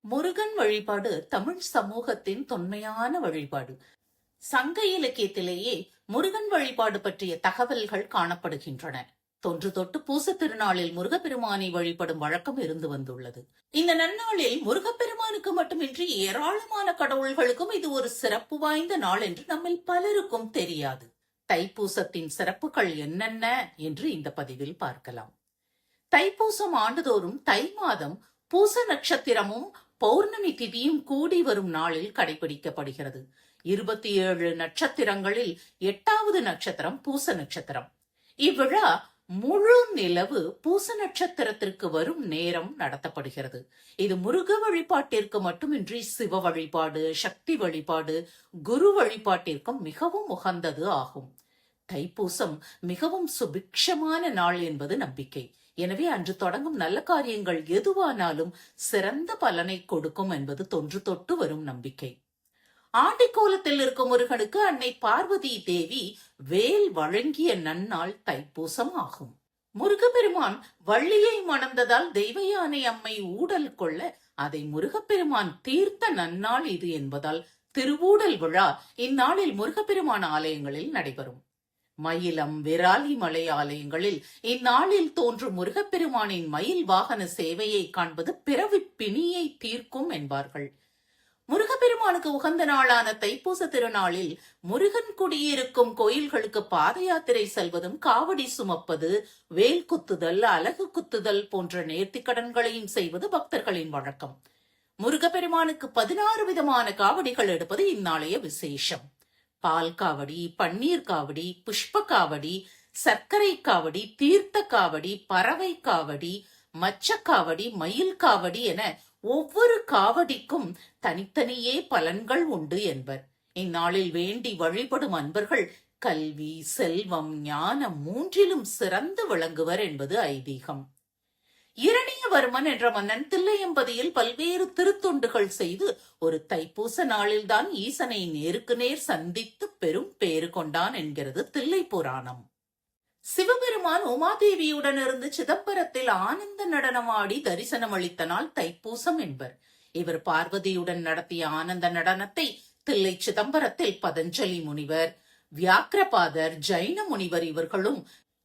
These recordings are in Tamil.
முருகன் வழிபாடு தமிழ் சமூகத்தின் தொன்மையான வழிபாடு. சங்க இலக்கியத்திலேயே முருகன் வழிபாடு பற்றிய தகவல்கள் காணப்படுகின்றன. தொன்று தொட்டு பூச திருநாளில் முருகப்பெருமானை வழிபடும் வழக்கம் இருந்து வந்துள்ளது. இந்த நன்னாளில் முருகப்பெருமானுக்கு மட்டுமின்றி ஏராளமான கடவுள்களுக்கும் இது ஒரு சிறப்பு வாய்ந்த நாள் என்று நம்மில் பலருக்கும் தெரியாது. தைப்பூசத்தின் சிறப்புகள் என்னென்ன என்று இந்த பதிவில் பார்க்கலாம். தைப்பூசம் ஆண்டுதோறும் தை மாதம் பூச நட்சத்திரமும் பௌர்ணமி திதியும் கூடி வரும் நாளில் கடைபிடிக்கப்படுகிறது. 27 நட்சத்திரங்களில் 8வது நட்சத்திரம் பூச நட்சத்திரம். இவ்விழா முழு நிலவு பூச நட்சத்திரத்திற்கு வரும் நேரம் நடத்தப்படுகிறது. இது முருக வழிபாட்டிற்கு மட்டுமின்றி சிவ வழிபாடு, சக்தி வழிபாடு, குரு வழிபாட்டிற்கும் மிகவும் உகந்தது ஆகும். தைப்பூசம் மிகவும் சுபிக்ஷமான நாள் என்பது நம்பிக்கை. எனவே அன்று தொடங்கும் நல்ல காரியங்கள் எதுவானாலும் சிறந்த பலனை கொடுக்கும் என்பது தொன்று தொட்டு வரும் நம்பிக்கை. ஆண்டிக்கோலத்தில் இருக்கும் முருகனுக்கு அன்னை பார்வதி தேவி வேல் வழங்கிய நன்னாள் தைப்பூசம் ஆகும். முருகப்பெருமான் வள்ளியை மணந்ததால் தெய்வயானை அம்மை ஊடல் கொள்ள அதை முருகப்பெருமான் தீர்த்த நன்னாள் இது என்பதால் திருவூடல் விழா இந்நாளில் முருகப்பெருமான் ஆலயங்களில் நடைபெறும். மயிலம், விராலி மலை ஆலயங்களில் இந்நாளில் தோன்றும் முருகப்பெருமானின் மயில் வாகன சேவையை காண்பது பிறவி பிணியை தீர்க்கும் என்பார்கள். முருகப்பெருமானுக்கு உகந்த நாளான தைப்பூச திருநாளில் முருகன் குடியிருக்கும் கோயில்களுக்கு பாத யாத்திரை செல்வதும், காவடி சுமப்பது, வேல் குத்துதல், அலகு குத்துதல் போன்ற நேர்த்திக்கடன்களையும் செய்வது பக்தர்களின் வழக்கம். முருகப்பெருமானுக்கு 16 விதமான காவடிகள் எடுப்பது இந்நாளைய விசேஷம். பால் காவடி, பன்னீர் காவடி, புஷ்ப காவடி, சர்க்கரை காவடி, தீர்த்த காவடி, பறவை காவடி, மச்சக்காவடி, மயில் காவடி என ஒவ்வொரு காவடிக்கும் தனித்தனியே பலன்கள் உண்டு என்பர். இந்நாளில் வேண்டி வழிபடும் அன்பர்கள் கல்வி, செல்வம், ஞானம் மூன்றிலும் சிறந்து விளங்குவர் என்பது ஐதீகம். இரணியவர்மன் என்ற மன்னன் தில்லையம்பதியில் பல்வேறு திருத்தொண்டுகள் செய்து ஒரு தைப்பூச நாளில்தான் ஈசனை நேருக்கு நேர் சந்தித்து பெரும் பேறு கொண்டான் என்கிறது தில்லை புராணம். சிவபெருமான் உமாதேவியுடன் இருந்து சிதம்பரத்தில் ஆனந்த நடனமாடி தரிசனம் அளித்த நாள் தைப்பூசம் என்பர். இவர் பார்வதியுடன் நடத்திய ஆனந்த நடனத்தை தில்லை சிதம்பரத்தில் பதஞ்சலி முனிவர், வியாக்கிரபாதர், ஜைன முனிவர் இவர்களும்,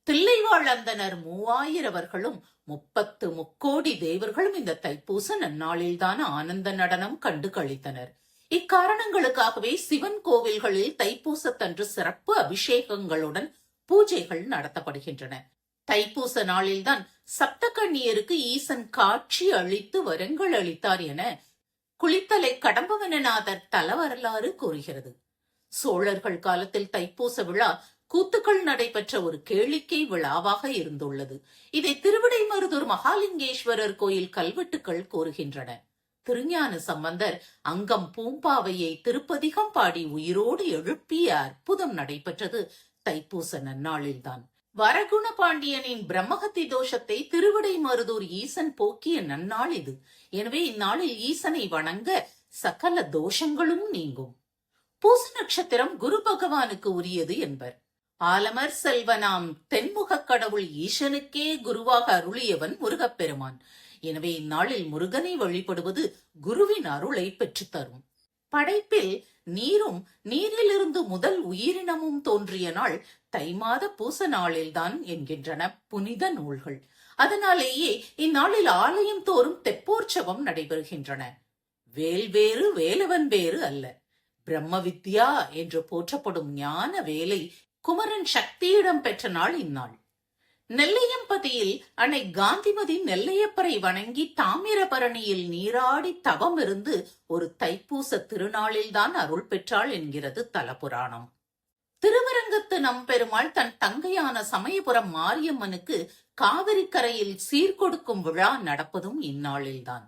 தில்லைவாழ் அந்தனர் 3000 அவர்களும், 30 முக்கோடி தேவர்களும் இந்த தைப்பூச நன்னாளில்தான் ஆனந்த நடனம் கண்டு கழித்தனர். இக்காரணங்களுக்காகவே சிவன் கோவில்களில் தைப்பூசத்தன்று சிறப்பு அபிஷேகங்களுடன் பூஜைகள் நடத்தப்படுகின்றன. தைப்பூச நாளில்தான் சப்தகன்னியருக்கு ஈசன் காட்சி அளித்து வரங்கள் அளித்தார் என குளித்தலை கடம்பவனநாதர் தல வரலாறு கூறுகிறது. சோழர்கள் காலத்தில் தைப்பூச விழா கூத்துக்கள் நடைபெற்ற ஒரு கேளிக்கை விழாவாக இருந்துள்ளது. இதை திருவிடைமருதூர் மகாலிங்கேஸ்வரர் கோயில் கல்வெட்டுக்கள் கூறுகின்றன. திருஞான சம்பந்தர் அங்கம் பூம்பாவையை திருப்பதிகம் பாடி உயிரோடு எழுப்பிய அற்புதம் நடைபெற்றது தைப்பூச நன்னாளில்தான். வரகுண பாண்டியனின் பிரம்மஹத்தி தோஷத்தை திருவிடைமருதூர் ஈசன் போக்கிய நன்னாள் இது. எனவே இந்நாளில் ஈசனை வணங்க சகல தோஷங்களும் நீங்கும். பூச நட்சத்திரம் குரு பகவானுக்கு உரியது என்பர். ஆலமர் செல்வனாம் தென்முக கடவுள் ஈசனுக்கே குருவாக அருளியவன் முருகப்பெருமான். எனவே இந்நாளில் முருகனை வழிபடுவது குருவின் அருளை பெற்றுத்தரும். படைப்பில் நீரும் நீரிலிருந்து முதல் உயிரினமும் தோன்றிய நாள் தை மாத பூச நாளில்தான் என்கின்றன புனித நூல்கள். அதனாலேயே இந்நாளில் ஆலயம் தோறும் தெப்போற்சவம் நடைபெறுகின்றன. வேல் வேறு வேலவன் வேறு அல்ல. பிரம்ம வித்யா என்று போற்றப்படும் ஞான வேலை குமரன் சக்தியிடம் பெற்ற நாள் இந்நாள். நெல்லையம்பதியில் அன்னை காந்திமதி நெல்லையப்பரை வணங்கி தாமிரபரணியில் நீராடி தவம் இருந்து ஒரு தைப்பூச திருநாளில்தான் அருள் பெற்றாள் என்கிறது தலபுராணம். திருவரங்கத்து நம்பெருமாள் தன் தங்கையான சமயபுரம் மாரியம்மனுக்கு காவிரி கரையில் சீர்கொடுக்கும் விழா நடப்பதும் இந்நாளில்தான்.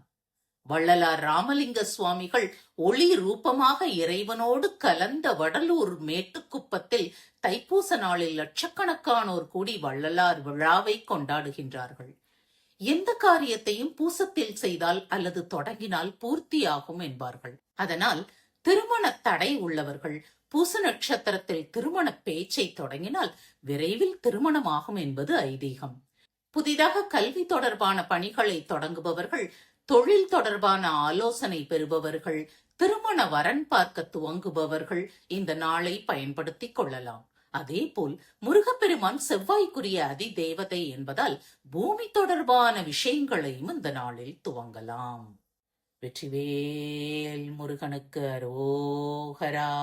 வள்ளலார் ராமலிங்க சுவாமிகள் ஒளி ரூபமாக இறைவனோடு கலந்த வடலூர் மேட்டுக்குப்பத்தில் தைப்பூச நாளில் லட்சக்கணக்கானோர் கூடி வள்ளலார் விழாவை கொண்டாடுகின்றார்கள். எந்த காரியத்தையும் பூசத்தில் செய்தால் அல்லது தொடங்கினால் பூர்த்தியாகும் என்பார்கள். அதனால் திருமண தடை உள்ளவர்கள் பூச நட்சத்திரத்தில் திருமண பேச்சை தொடங்கினால் விரைவில் திருமணமாகும் என்பது ஐதீகம். புதிதாக கல்வி தொடர்பான பணிகளை தொடங்குபவர்கள் தொழில் தொடர்பான ஆலோசனை பெறுபவர்கள், திருமண வரன் பார்க்க துவங்குபவர்கள் இந்த நாளை பயன்படுத்திக் கொள்ளலாம். அதேபோல் முருகப்பெருமான் செவ்வாய்க்குரிய அதிதேவதை என்பதால் பூமி தொடர்பான விஷயங்களையும் இந்த நாளில் துவங்கலாம். வெற்றிவேல் முருகனுக்கு அரோகரா.